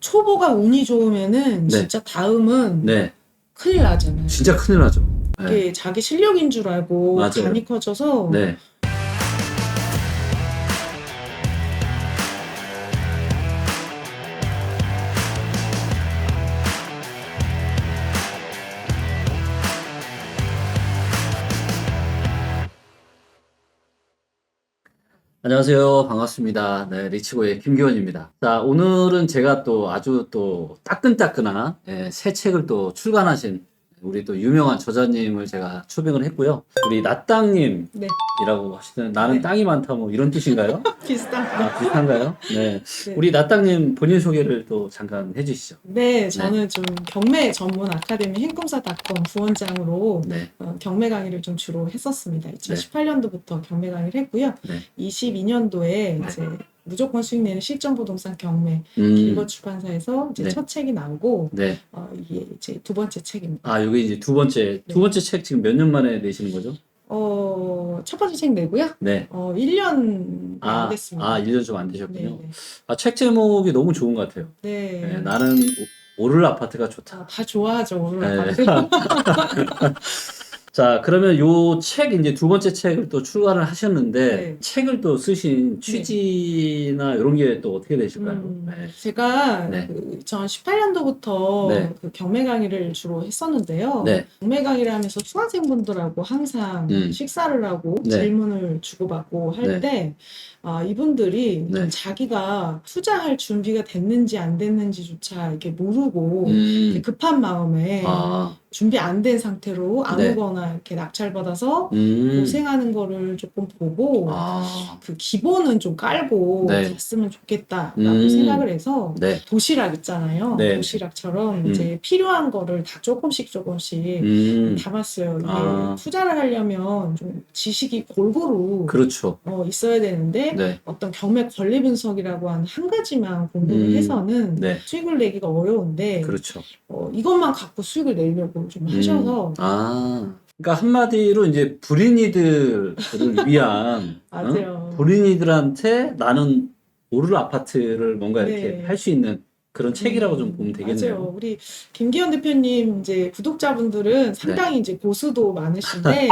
초보가 운이 좋으면은 네. 진짜 다음은 네. 큰일 나잖아요. 진짜 큰일 나죠. 네. 이게 자기 실력인 줄 알고 맞아요. 간이 커져서 네. 안녕하세요. 반갑습니다. 네, 리치고의 김기원입니다. 자, 오늘은 제가 또 아주 또 따끈따끈한 새 책을 또 출간하신 우리 또 유명한 저자님을 제가 초빙을 했고요. 우리 나땅님이라고 네. 하시는 나는 네. 땅이 많다 뭐 이런 뜻인가요? 비슷한 아, 비슷한가요? 네. 네. 우리 나땅님 본인 소개를 또 잠깐 해주시죠. 네, 저는 좀 경매 전문 아카데미 행꿈사닷컴 부원장으로 네. 경매 강의를 좀 주로 했었습니다. 2018년도부터 경매 강의를 했고요. 네. 22년도에 이제 무조건 수익 내는 실전 부동산 경매 길거 출판사에서 이제 네. 첫 책이 나오고 네. 이게 이제 두 번째 책입니다. 아, 여기 이제 두 번째 책 지금 몇 년 만에 내시는 거죠? 첫 번째 책 내고요. 네. 1년 나오겠습니다. 1년 좀 안 되셨군요. 네. 아, 책 제목이 너무 좋은 것 같아요. 네. 네, 나는 오를 아파트가 좋다. 다 좋아하죠, 오늘 네. 아파트. 자, 그러면 요 책, 이제 두 번째 책을 또 출간을 하셨는데, 네. 책을 또 쓰신 취지나 이런 게 또 어떻게 되실까요? 네. 제가 네. 2018년도부터 네. 경매 강의를 주로 했었는데요. 네. 경매 강의를 하면서 수강생분들하고 항상 식사를 하고 네. 질문을 주고받고 할 때 이분들이 네. 자기가 투자할 준비가 됐는지 안 됐는지조차 이렇게 모르고 급한 마음에 준비 안 된 상태로 아무거나 이렇게 낙찰받아서 고생하는 거를 조금 보고 그 기본은 좀 깔고 네. 갔으면 좋겠다라고 생각을 해서 네. 도시락 있잖아요. 네. 도시락처럼 이제 필요한 거를 다 조금씩 담았어요. 이게 투자를 하려면 좀 지식이 골고루 그렇죠. 있어야 되는데 네. 어떤 경매 권리 분석이라고 한 가지만 공부를 해서는 네. 수익을 내기가 어려운데 그렇죠. 이것만 갖고 수익을 내려고 좀 하셔서 그러니까 한마디로 이제 불인이들을 위한 맞아요. 불인이들한테 나는 오를 아파트를 뭔가 이렇게 네. 할 수 있는 그런 책이라고 좀 보면 되겠네요. 맞아요. 우리 김기현 대표님 이제 구독자분들은 상당히 이제 고수도 많으신데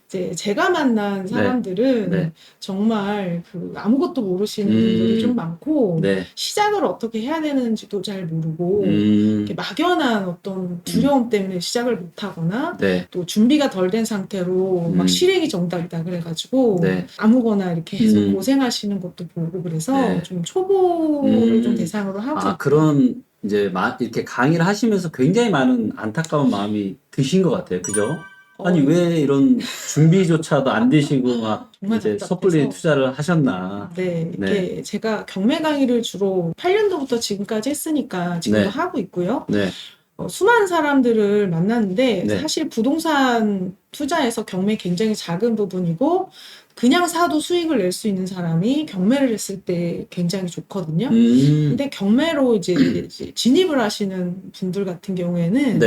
이제 제가 만난 사람들은 정말 그 아무것도 모르시는 분들이 좀 많고 네. 시작을 어떻게 해야 되는지도 잘 모르고 이렇게 막연한 어떤 두려움 때문에 시작을 못하거나 또 준비가 덜 된 상태로 막 실행이 정답이다 그래가지고 아무거나 이렇게 해서 고생하시는 것도 보고 그래서 좀 초보를 좀 대상으로 하고 그런 이제 이렇게 강의를 하시면서 굉장히 많은 안타까운 마음이 드신 것 같아요. 그죠? 아니 왜 이런 준비조차도 안 되시고 막 이제 섣불리 투자를 하셨나. 이게 제가 경매 강의를 주로 8년도부터 지금까지 했으니까 지금도 하고 있고요. 수많은 사람들을 만났는데 사실 부동산 투자에서 경매 굉장히 작은 부분이고 그냥 사도 수익을 낼 수 있는 사람이 경매를 했을 때 굉장히 좋거든요. 근데 경매로 이제 진입을 하시는 분들 같은 경우에는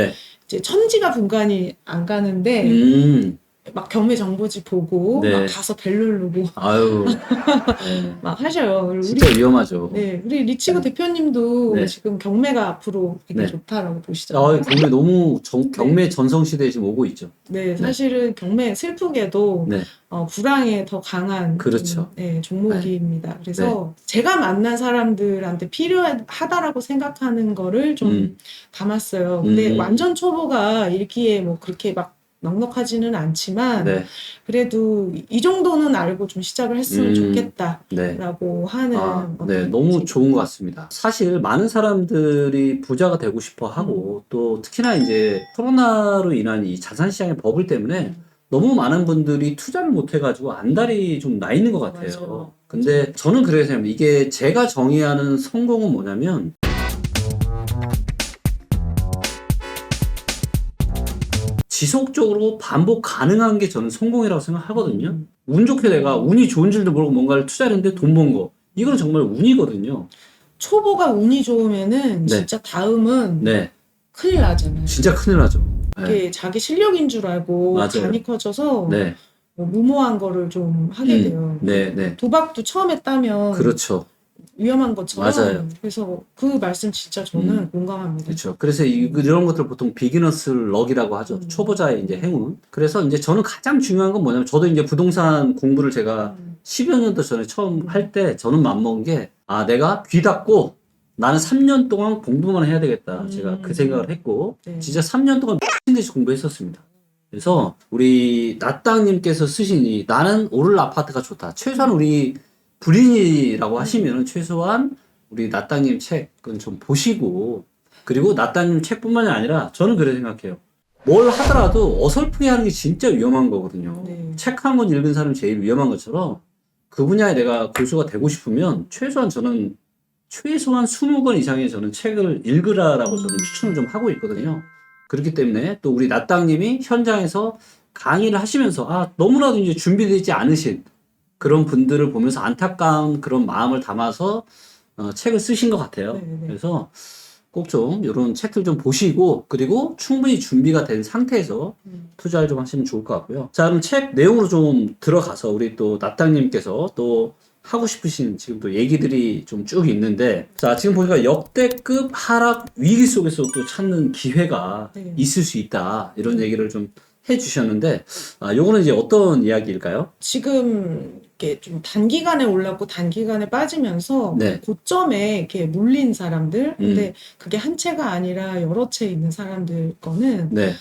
이제 천지가 분간이 안 가는데 막 경매 정보지 보고 막 가서 벨 누르고 막 하셔요. 진짜 위험하죠. 우리 리치고 대표님도 지금 경매가 앞으로 되게 좋다라고 보시잖아요. 경매 너무 경매 전성시대에 지금 오고 있죠. 사실은 경매 슬프게도 불황에 더 강한 그렇죠. 종목입니다. 그래서 제가 만난 사람들한테 필요하다라고 생각하는 거를 좀 담았어요. 근데 완전 초보가 읽기에 뭐 그렇게 막 넉넉하지는 않지만 그래도 이 정도는 알고 좀 시작을 했으면 좋겠다라고 하는 너무 좋은 것 같습니다. 사실 많은 사람들이 부자가 되고 싶어 하고 또 특히나 이제 코로나로 인한 이 자산시장의 버블 때문에 너무 많은 분들이 투자를 못 해가지고 안달이 좀 나 있는 것 같아요. 맞아요. 근데 저는 그래서 생각합니다. 이게 제가 정의하는 성공은 뭐냐면 지속적으로 반복 가능한 게 저는 성공이라고 생각하거든요. 운 좋게 내가 운이 좋은 줄도 모르고 뭔가를 투자했는데 돈 번 거. 이건 정말 운이거든요. 초보가 운이 좋으면은 진짜 다음은 큰일 나잖아요. 진짜 큰일 나죠. 이게 자기 실력인 줄 알고 간이 커져서 무모한 거를 좀 하게 돼요. 도박도 처음 했다면 그렇죠. 위험한 것처럼. 맞아요. 그래서 그 말씀 진짜 저는 공감합니다. 그렇죠. 그래서 이런 것들 보통 비기너스 럭이라고 하죠. 초보자의 이제 행운. 그래서 이제 저는 가장 중요한 건 뭐냐면 저도 이제 부동산 공부를 제가 10여 년도 전에 처음 할 때 저는 맘먹은 게 내가 귀 닫고 나는 3년 동안 공부만 해야 되겠다. 제가 그 생각을 했고 네. 진짜 3년 동안 미친 듯이 공부했었습니다. 그래서 우리 나땅님께서 쓰신 이 나는 오를 아파트가 좋다. 최소한 우리 불인이라고 하시면 최소한 우리 나땅님 책은 좀 보시고 그리고 나땅님 책뿐만이 아니라 저는 그렇게 생각해요. 뭘 하더라도 어설프게 하는 게 진짜 위험한 거거든요. 네. 책 한 권 읽은 사람이 제일 위험한 것처럼 그 분야에 내가 고수가 되고 싶으면 최소한 20권 이상의 저는 책을 읽으라라고 저는 추천을 좀 하고 있거든요. 그렇기 때문에 또 우리 나땅님이 현장에서 강의를 하시면서 너무나도 이제 준비되지 않으신 그런 분들을 보면서 안타까운 그런 마음을 담아서 책을 쓰신 것 같아요. 네네. 그래서 꼭 좀 이런 책들 좀 보시고 그리고 충분히 준비가 된 상태에서 투자를 좀 하시면 좋을 것 같고요. 자, 그럼 책 내용으로 좀 들어가서 우리 또 나땅님께서 또 하고 싶으신 지금 또 얘기들이 좀 쭉 있는데 자, 지금 보니까 역대급 하락 위기 속에서 또 찾는 기회가 네. 있을 수 있다. 이런 얘기를 좀 해주셨는데 요거는 이제 어떤 이야기일까요? 지금 이렇게 좀 단기간에 올랐고 단기간에 빠지면서 네. 고점에 이렇게 몰린 사람들, 근데 그게 한 채가 아니라 여러 채 있는 사람들 거는 네.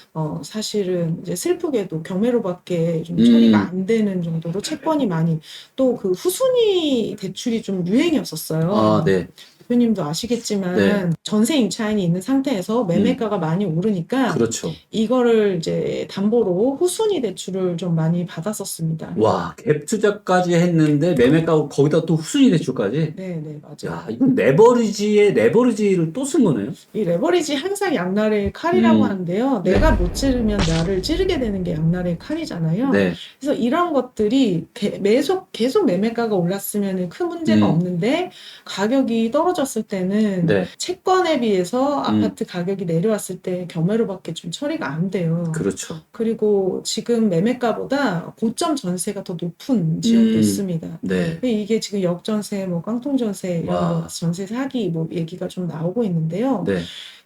사실은 이제 슬프게도 경매로밖에 좀 처리가 안 되는 정도로 채권이 많이 또 그 후순위 대출이 좀 유행이었었어요. 네. 대표님도 아시겠지만 네. 전세 임차인이 있는 상태에서 매매가가 많이 오르니까 그렇죠. 이거를 이제 담보로 후순위 대출을 좀 많이 받았었습니다. 와, 갭 투자까지 했는데 매매가 거기다 또 후순위 대출까지? 네, 맞아요. 야, 이건 레버리지를 또 쓴 거네요. 이 레버리지 항상 양날의 칼이라고 하는데요. 네. 내가 못 찌르면 나를 찌르게 되는 게 양날의 칼이잖아요. 네. 그래서 이런 것들이 계속 매매가가 올랐으면 큰 문제가 없는데 가격이 떨어졌을 때는 네. 채권에 비해서 아파트 가격이 내려왔을 때 경매로밖에 좀 처리가 안 돼요. 그렇죠. 그리고 지금 매매가보다 고점 전세가 더 높은 지역도 있습니다. 네. 이게 지금 역전세, 뭐 깡통전세 이런 거 전세 사기 뭐 얘기가 좀 나오고 있는데요. 네.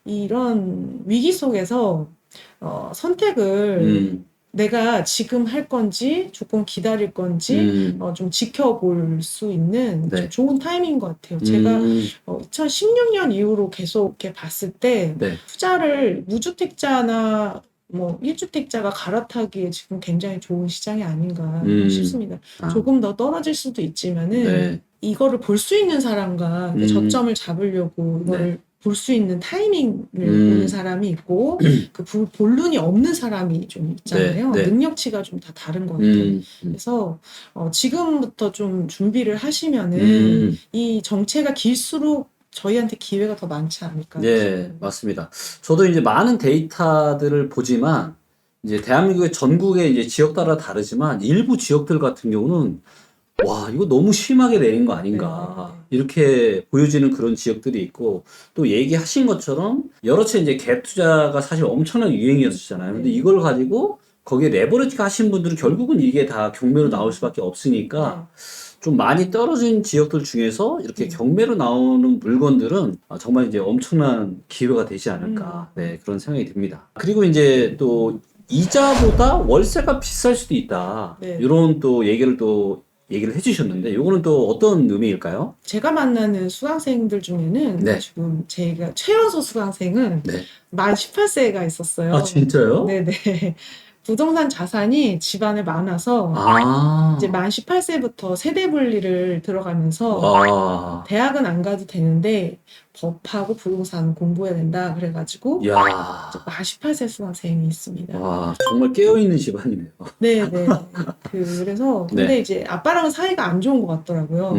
이런 위기 속에서 선택을 내가 지금 할 건지 조금 기다릴 건지 좀 지켜볼 수 있는 좀 좋은 타이밍인 것 같아요. 제가 2016년 이후로 계속 이렇게 봤을 때 투자를 무주택자나 뭐 1주택자가 갈아타기에 지금 굉장히 좋은 시장이 아닌가 싶습니다. 조금 더 떨어질 수도 있지만은 이거를 볼 수 있는 사람과 저점을 잡으려고 이거를 볼 수 있는 타이밍을 보는 사람이 있고 그 볼 눈이 없는 사람이 좀 있잖아요. 능력치가 좀 다 다른 것 같아요. 그래서 지금부터 좀 준비를 하시면은 이 정체가 길수록 저희한테 기회가 더 많지 않을까. 네, 맞습니다. 저도 이제 많은 데이터들을 보지만 이제 대한민국의 전국의 이제 지역 따라 다르지만 일부 지역들 같은 경우는 와, 이거 너무 심하게 내린 거 아닌가. 이렇게 보여지는 그런 지역들이 있고, 또 얘기하신 것처럼, 여러 채 이제 갭 투자가 사실 엄청난 유행이었잖아요. 근데 이걸 가지고, 거기에 레버리지가 하신 분들은 결국은 이게 다 경매로 나올 수밖에 없으니까, 좀 많이 떨어진 지역들 중에서 이렇게 경매로 나오는 물건들은 정말 이제 엄청난 기회가 되지 않을까. 네, 그런 생각이 듭니다. 그리고 이제 또, 이자보다 월세가 비쌀 수도 있다. 이런 또 얘기를 해주셨는데 요거는 또 어떤 의미일까요? 제가 만나는 수강생들 중에는 지금 제가 최연소 수강생은 만 18세가 있었어요. 아, 진짜요? 네네. 부동산 자산이 집안에 많아서 이제 만 18세부터 세대 분리를 들어가면서 대학은 안 가도 되는데 법하고 부동산 공부해야 된다 그래가지고 만 18세 수강생이 있습니다. 와, 정말 깨어있는 집안이네요. 네네. 그래서 근데 이제 아빠랑은 사이가 안 좋은 것 같더라고요.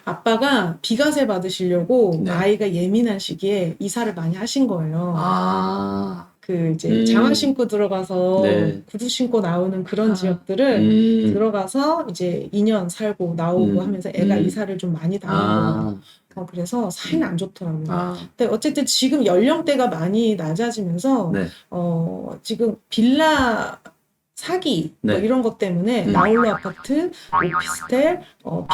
아빠가 비과세 받으시려고 아이가 예민한 시기에 이사를 많이 하신 거예요. 그 이제 장화 신고 들어가서 구두 신고 나오는 그런 지역들을 들어가서 이제 2년 살고 나오고 하면서 애가 이사를 좀 많이 다니고 그래서 사이는 안 좋더라고요. 근데 어쨌든 지금 연령대가 많이 낮아지면서 지금 빌라 사기 네. 뭐 이런 것 때문에 나홀로 아파트, 오피스텔,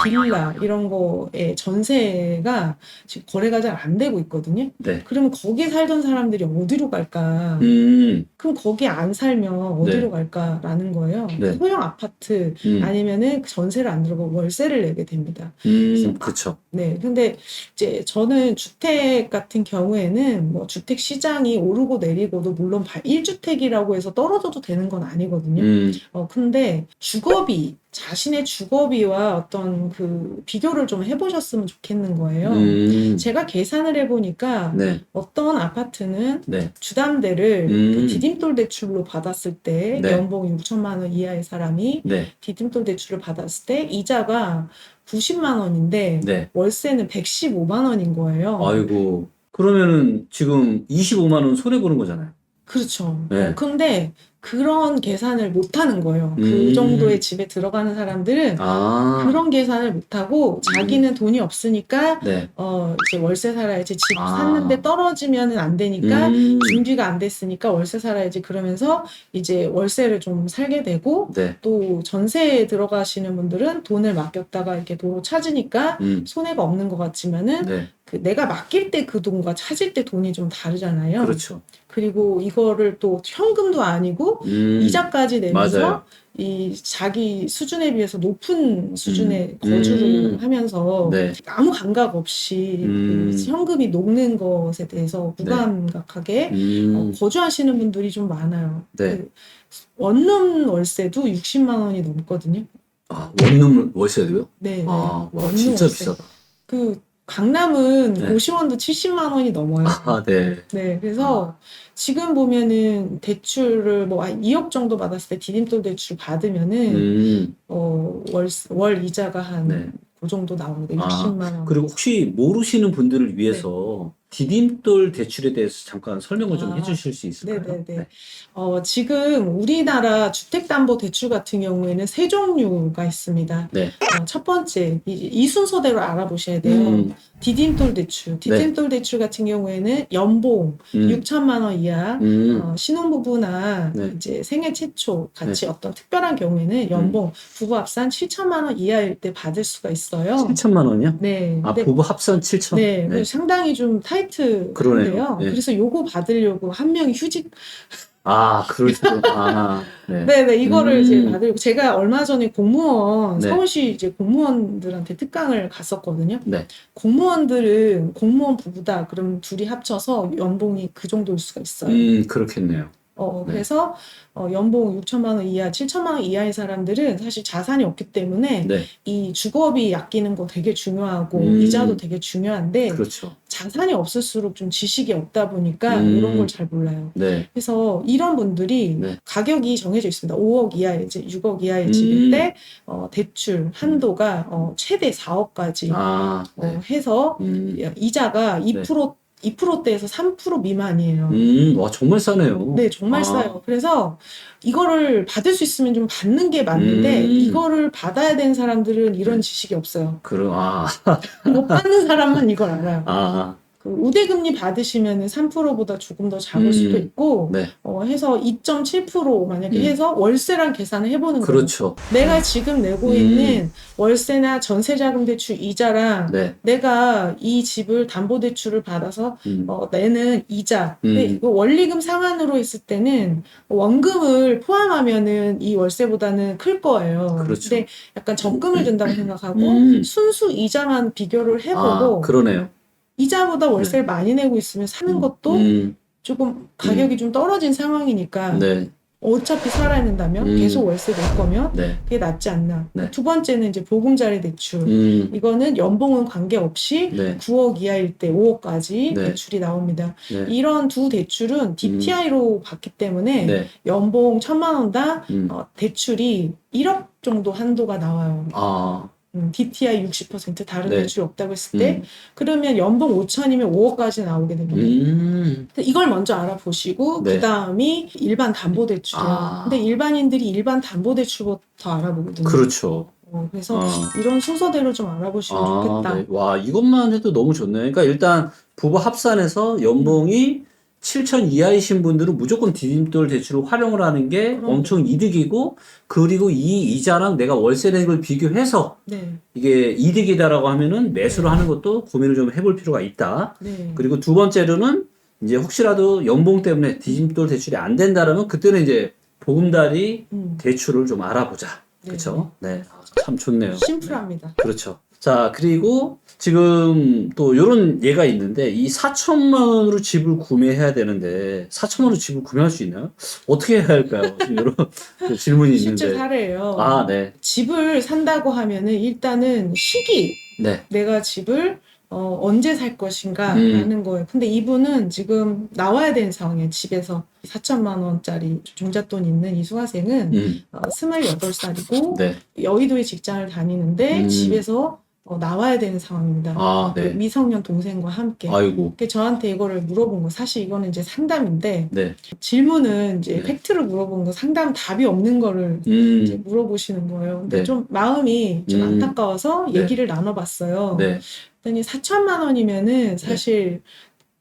빌라 이런 거에 전세가 지금 거래가 잘 안 되고 있거든요. 네. 그러면 거기 살던 사람들이 어디로 갈까? 그럼 거기 안 살면 어디로 네. 갈까라는 거예요. 네. 소형 아파트 아니면은 전세를 안 들어가고 월세를 내게 됩니다. 그렇죠. 네. 근데 이제 저는 주택 같은 경우에는 뭐 주택 시장이 오르고 내리고도 물론 1주택이라고 해서 떨어져도 되는 건 아니거든요. 근데 주거비, 자신의 주거비와 어떤 그 비교를 좀 해보셨으면 좋겠는 거예요. 제가 계산을 해보니까 네. 어떤 아파트는 네. 주담대를 그 디딤돌 대출로 받았을 때 네. 연봉 6천만 원 이하의 사람이 네. 디딤돌 대출을 받았을 때 이자가 90만 원인데 네. 월세는 115만 원인 거예요. 아이고. 그러면은 지금 25만 원 손해 보는 거잖아요. 그렇죠. 네. 근데 그런 계산을 못 하는 거예요. 그 정도의 집에 들어가는 사람들은 그런 계산을 못 하고 자기는 돈이 없으니까 네. 이제 월세 살아야지. 집 샀는데 떨어지면은 안 되니까 준비가 안 됐으니까 월세 살아야지 그러면서 이제 월세를 좀 살게 되고 네. 또 전세에 들어가시는 분들은 돈을 맡겼다가 이렇게 도로 찾으니까 손해가 없는 것 같지만은 네. 그 내가 맡길 때 그 돈과 찾을 때 돈이 좀 다르잖아요. 그렇죠. 그리고 이거를 또 현금도 아니고 이자까지 내면서 맞아요. 이 자기 수준에 비해서 높은 수준의 거주를 하면서 네. 아무 감각 없이 그 현금이 녹는 것에 대해서 무감각하게 거주하시는 분들이 좀 많아요. 네. 그 원룸 월세도 60만 원이 넘거든요. 아, 원룸 월세도요? 네. 아, 와, 원룸 진짜 월세. 비싸다. 그 강남은 네. 고시원도 70만 원이 넘어요. 아, 네. 네, 그래서 지금 보면은 대출을 뭐 2억 정도 받았을 때 디딤돌 대출 받으면은 월 이자가 한 그 정도 나오는데 60만 원. 그리고 혹시 모르시는 분들을 위해서 디딤돌 대출에 대해서 잠깐 설명을 좀 해주실 수 있을까요? 네네네. 지금 우리나라 주택담보대출 같은 경우에는 세 종류가 있습니다. 네. 첫 번째, 이 순서대로 알아보셔야 돼요. 디딤돌 대출. 디딤돌 대출 같은 경우에는 연봉 6천만 원 이하, 신혼부부나 이제 생애 최초 같이 어떤 특별한 경우에는 연봉 부부 합산 7천만 원 이하일 때 받을 수가 있어요. 7천만 원이요? 네. 아, 부부 합산 7천? 네. 상당히 좀 타이트한데요. 네. 그래서 요거 받으려고 한 명이 휴직. 그러시구나. 네네, 이거를 이제 받으려고. 제가 얼마 전에 공무원, 네. 서울시 이제 공무원들한테 특강을 갔었거든요. 네. 공무원들은 공무원 부부다. 그럼 둘이 합쳐서 연봉이 그 정도일 수가 있어요. 그렇겠네요. 그래서 연봉 6천만 원 이하, 7천만 원 이하의 사람들은 사실 자산이 없기 때문에 이 주거비 아끼는 거 되게 중요하고 이자도 되게 중요한데 그렇죠. 자산이 없을수록 좀 지식이 없다 보니까 이런 걸 잘 몰라요. 네. 그래서 이런 분들이 가격이 정해져 있습니다. 5억 이하의 집, 6억 이하의 집일 때 대출 한도가 최대 4억까지 해서 이자가 2%대에서 3% 미만이에요. 와, 정말 싸네요. 네, 정말 싸요. 그래서 이거를 받을 수 있으면 좀 받는 게 맞는데 이거를 받아야 되는 사람들은 이런 지식이 없어요. 못 받는 사람은 이걸 알아요. 그 우대금리 받으시면 3%보다 조금 더 작을 수도 있고 해서 2.7% 만약에 해서 월세랑 계산을 해보는 거예요. 그렇죠. 내가 지금 내고 있는 월세나 전세자금 대출 이자랑 내가 이 집을 담보대출을 받아서 내는 이자. 근데 이거 원리금 상환으로 했을 때는 원금을 포함하면은 이 월세보다는 클 거예요. 그렇죠. 근데 약간 적금을 든다고 생각하고 순수 이자만 비교를 해보고 그러네요. 이자보다 월세를 많이 내고 있으면 사는 것도 조금 가격이 좀 떨어진 상황이니까 어차피 살아야 된다면 계속 월세 낼 거면 그게 낫지 않나. 두 번째는 이제 보금자리 대출. 이거는 연봉은 관계없이 9억 이하일 때 5억까지 대출이 나옵니다. 이런 두 대출은 DTI로 받기 때문에 연봉 1,000만 원당 대출이 1억 정도 한도가 나와요. DTI 60% 다른 대출이 없다고 했을 때 그러면 연봉 5천이면 5억까지 나오게 됩니다. 이걸 먼저 알아보시고 그 다음이 일반 담보대출이에요. 근데 일반인들이 일반 담보대출부터 알아보거든요. 그렇죠. 그래서 이런 순서대로 좀 알아보시면 좋겠다. 와, 이것만 해도 너무 좋네. 그러니까 일단 부부 합산해서 연봉이 7천 이하이신 분들은 무조건 디딤돌 대출을 활용을 하는 게 그럼요. 엄청 이득이고, 그리고 이 이자랑 내가 월세 낸걸 비교해서 네. 이게 이득이다라고 하면은 매수를 하는 것도 고민을 좀 해볼 필요가 있다. 네. 그리고 두 번째로는 이제 혹시라도 연봉 때문에 디딤돌 대출이 안 된다라면 그때는 이제 보금자리 대출을 좀 알아보자. 네. 그렇죠? 네. 참 좋네요. 심플합니다. 그렇죠. 자, 그리고 지금 또 요런 예가 있는데, 이 4천만 원으로 집을 구매해야 되는데 4천만 원으로 집을 구매할 수 있나요? 어떻게 해야 할까요? 지금 요런 그 질문이 실제 있는데. 사례예요. 아, 네. 집을 산다고 하면은 일단은 시기, 네. 내가 집을 언제 살 것인가라는 거예요. 근데 이분은 지금 나와야 되는 상황이에요. 집에서 4천만 원짜리 종잣돈 있는 이 수강생은 28살이고 네. 여의도에 직장을 다니는데 집에서 나와야 되는 상황입니다. 아, 네. 미성년 동생과 함께. 아이고. 저한테 이거를 물어본 거, 사실 이거는 이제 상담인데, 네. 질문은 이제 네. 팩트를 물어본 거, 상담 답이 없는 거를 이제 물어보시는 거예요. 근데 네. 좀 마음이 좀 안타까워서 네. 얘기를 나눠봤어요. 네. 그랬더니 4천만 원이면은 사실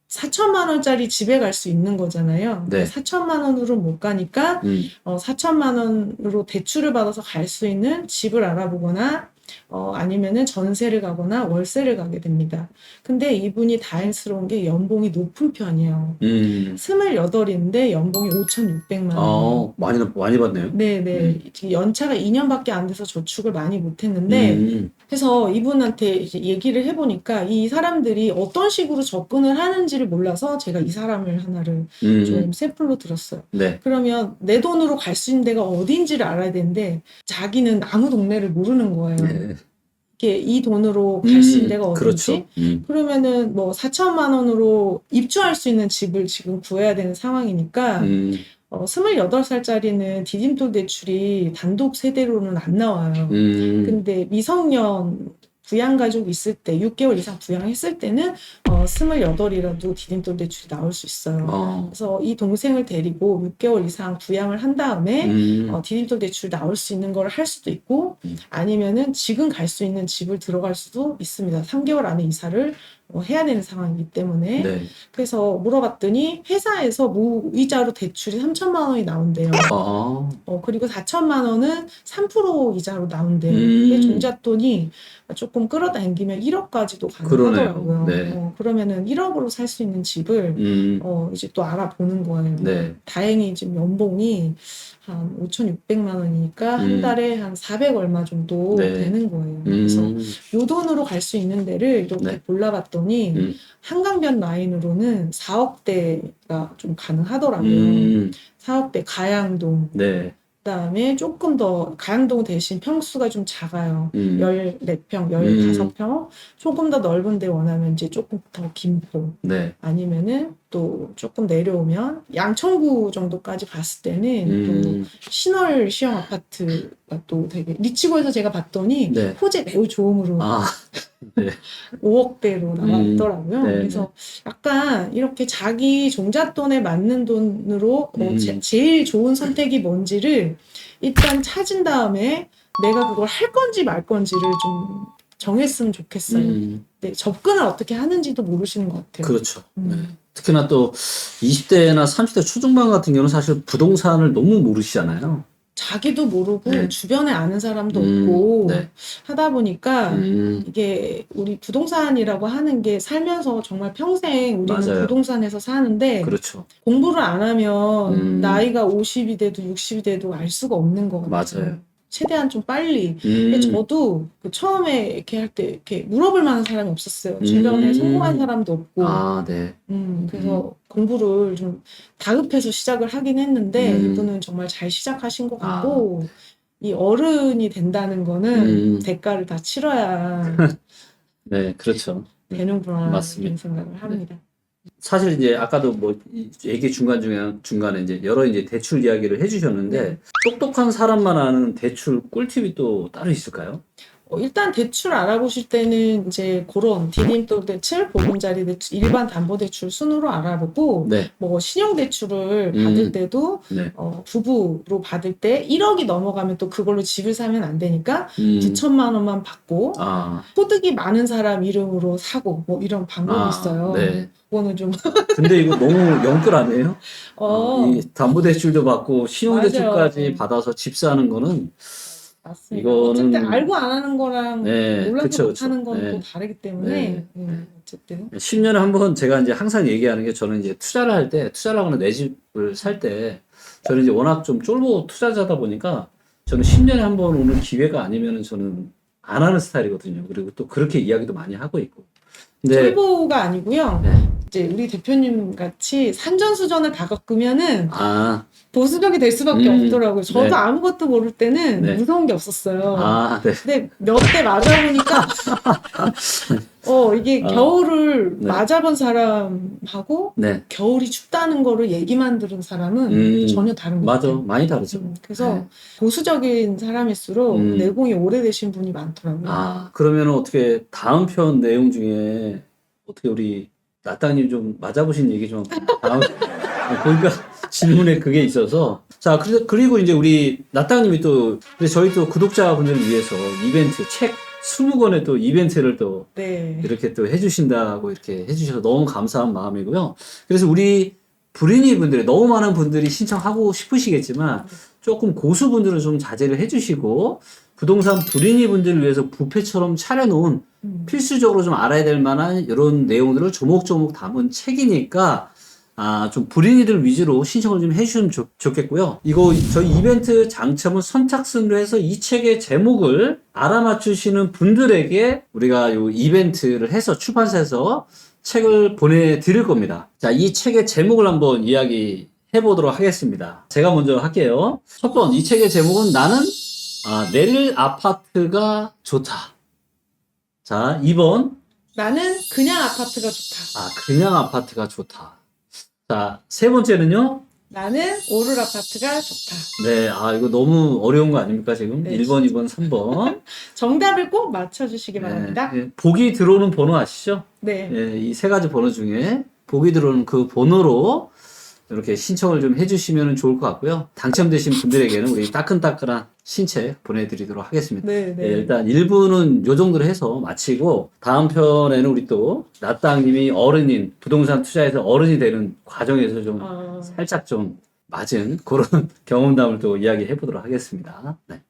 4천만 원짜리 집에 갈 수 있는 거잖아요. 네. 4천만 원으로 못 가니까 4천만 원으로 대출을 받아서 갈 수 있는 집을 알아보거나 아니면은 전세를 가거나 월세를 가게 됩니다. 근데 이분이 다행스러운 게 연봉이 높은 편이에요. 28인데 연봉이 5,600만 원. 많이 받네요. 네네. 연차가 2년밖에 안 돼서 저축을 많이 못 했는데, 그래서 이분한테 이제 얘기를 해보니까 이 사람들이 어떤 식으로 접근을 하는지를 몰라서 제가 이 사람을 하나를 좀 샘플로 들었어요. 네. 그러면 내 돈으로 갈 수 있는 데가 어딘지를 알아야 되는데, 자기는 아무 동네를 모르는 거예요. 네. 이게 이 돈으로 갈 수 있는 데가 어딘지. 그렇죠. 그러면은 뭐 4천만 원으로 입주할 수 있는 집을 지금 구해야 되는 상황이니까, 28살짜리는 디딤돌 대출이 단독 세대로는 안 나와요. 근데 미성년 부양가족 있을 때, 6개월 이상 부양했을 때는 28이라도 디딤돌 대출이 나올 수 있어요. 그래서 이 동생을 데리고 6개월 이상 부양을 한 다음에 디딤돌 대출 나올 수 있는 걸 할 수도 있고, 아니면은 지금 갈 수 있는 집을 들어갈 수도 있습니다. 3개월 안에 이사를 해야 되는 상황이기 때문에. 네. 그래서 물어봤더니 회사에서 무이자로 대출이 3천만 원이 나온대요. 그리고 4천만 원은 3% 이자로 나온대요. 근데 종잣돈이 조금 끌어당기면 1억까지도 가능하더라고요. 네. 그러면은 1억으로 살 수 있는 집을 이제 또 알아보는 거예요. 네. 다행히 지금 연봉이 한 5,600만 원이니까 한 달에 한 400 얼마 정도 되는 거예요. 그래서 요 돈으로 갈 수 있는 데를 이렇게 골라봤더니 한강변 라인으로는 4억대가 좀 가능하더라고요. 4억대 가양동. 네. 그다음에 조금 더 가양동 대신 평수가 좀 작아요. 14평, 15평. 조금 더 넓은 데 원하면 이제 조금 더 김포. 네. 아니면은 또 조금 내려오면 양천구 정도까지 갔을 때는 또 신월 시형 아파트가 또 되게 리치고에서 제가 봤더니 호재 매우 좋음으로 네. 5억대로 나왔더라고요. 네. 그래서 약간 이렇게 자기 종잣돈에 맞는 돈으로 제일 좋은 선택이 뭔지를 일단 찾은 다음에 내가 그걸 할 건지 말 건지를 좀 정했으면 좋겠어요. 네, 접근을 어떻게 하는지도 모르시는 것 같아요. 그렇죠. 네. 특히나 또 20대나 30대 초중반 같은 경우는 사실 부동산을 너무 모르시잖아요. 자기도 모르고 주변에 아는 사람도 없고 하다 보니까 이게 우리 부동산이라고 하는 게 살면서 정말 평생 우리는 부동산에서 사는데 그렇죠. 공부를 안 하면 나이가 50이 돼도 60이 돼도 알 수가 없는 것 같아요. 맞아요. 최대한 좀 빨리. 저도 그 처음에 이렇게 할 때 이렇게 물어볼 만한 사람이 없었어요. 주변에 성공한 사람도 없고. 그래서 공부를 좀 다급해서 시작을 하긴 했는데 이분은 정말 잘 시작하신 것 같고 이 어른이 된다는 거는 대가를 다 치러야 네, 그렇죠. 되는구나 맞습니다. 이런 생각을 합니다. 사실 이제 아까도 뭐 얘기 중간에 이제 여러 이제 대출 이야기를 해주셨는데 똑똑한 사람만 아는 대출 꿀팁이 또 따로 있을까요? 일단 대출 알아보실 때는 이제 그런 디딤돌 대출, 보금자리 대출, 일반 담보대출 순으로 알아보고 네. 뭐 신용대출을 받을 때도 네. 부부로 받을 때 1억이 넘어가면 또 그걸로 집을 사면 안 되니까 9천만 원만 받고 소득이 많은 사람 이름으로 사고 뭐 이런 방법이 있어요. 네. 그거는 좀 근데 이거 너무 영끌 아니에요? 이 담보대출도 받고 신용대출까지 맞아요. 받아서 집 사는 거는 맞습니다. 이거는 어쨌든 알고 안 하는 거랑 네, 몰라서 그쵸, 못 하는 건 또 네. 다르기 때문에 네. 어쨌든 10년에 한 번 제가 이제 항상 얘기하는 게 저는 이제 투자를 할 때 투자를 하거나 내 집을 살 때 저는 이제 워낙 좀 쫄보 투자자다 보니까 저는 10년에 한 번 오는 기회가 아니면은 저는 안 하는 스타일이거든요. 그리고 또 그렇게 이야기도 많이 하고 있고. 근데 쫄보가 아니고요. 네. 이제 우리 대표님 같이 산전수전을 다 겪으면은 아, 보수적이 될 수밖에 없더라고요. 저도 네. 아무것도 모를 때는 네. 무서운 게 없었어요. 네. 근데 몇 대 맞아보니까 이게 겨울을 네. 맞아본 사람하고 네. 겨울이 춥다는 거를 얘기만 들은 사람은 전혀 다른 것 맞아. 같아요. 많이 다르죠. 그래서 네. 보수적인 사람일수록 내공이 오래되신 분이 많더라고요. 그러면 어떻게 다음 편 내용 중에 어떻게 우리 나땅님 좀 맞아보신 얘기 좀 다음 보니까 질문에 그게 있어서 자 그리고 이제 우리 나땅님이 또 저희 또 구독자분들을 위해서 이벤트 책 20권의 또 이벤트를 또 네. 이렇게 또 해주신다고 이렇게 해주셔서 너무 감사한 마음이고요. 그래서 우리 불인이 분들이 너무 많은 분들이 신청하고 싶으시겠지만 조금 고수분들은 좀 자제를 해주시고 부동산 불인이 분들을 위해서 뷔페처럼 차려놓은 필수적으로 좀 알아야 될 만한 이런 내용들을 조목조목 담은 책이니까 좀 불인이들 위주로 신청을 좀 해주시면 좋겠고요. 이거 저희 이벤트 장점은 선착순으로 해서 이 책의 제목을 알아맞추시는 분들에게 우리가 요 이벤트를 해서 출판사에서 책을 보내드릴 겁니다. 자, 이 책의 제목을 한번 이야기 해보도록 하겠습니다. 제가 먼저 할게요. 첫 번, 이 책의 제목은 나는 내릴 아파트가 좋다. 자, 2번. 나는 그냥 아파트가 좋다. 그냥 아파트가 좋다. 자, 세 번째는요. 나는 오를 아파트가 좋다. 네, 이거 너무 어려운 거 아닙니까, 지금? 네, 1번, 2번, 3번. 정답을 꼭 맞춰주시기 바랍니다. 네, 보기 들어오는 번호 아시죠? 네. 이 세 가지 번호 중에 보기 들어오는 그 번호로 이렇게 신청을 좀 해주시면 좋을 것 같고요. 당첨되신 분들에게는 우리 따끈따끈한 신책 보내드리도록 하겠습니다. 네. 일단 1부는 요 정도로 해서 마치고 다음 편에는 우리 또 나땅님이 어른인 부동산 투자에서 어른이 되는 과정에서 좀 살짝 좀 맞은 그런 경험담을 또 이야기해 보도록 하겠습니다. 네.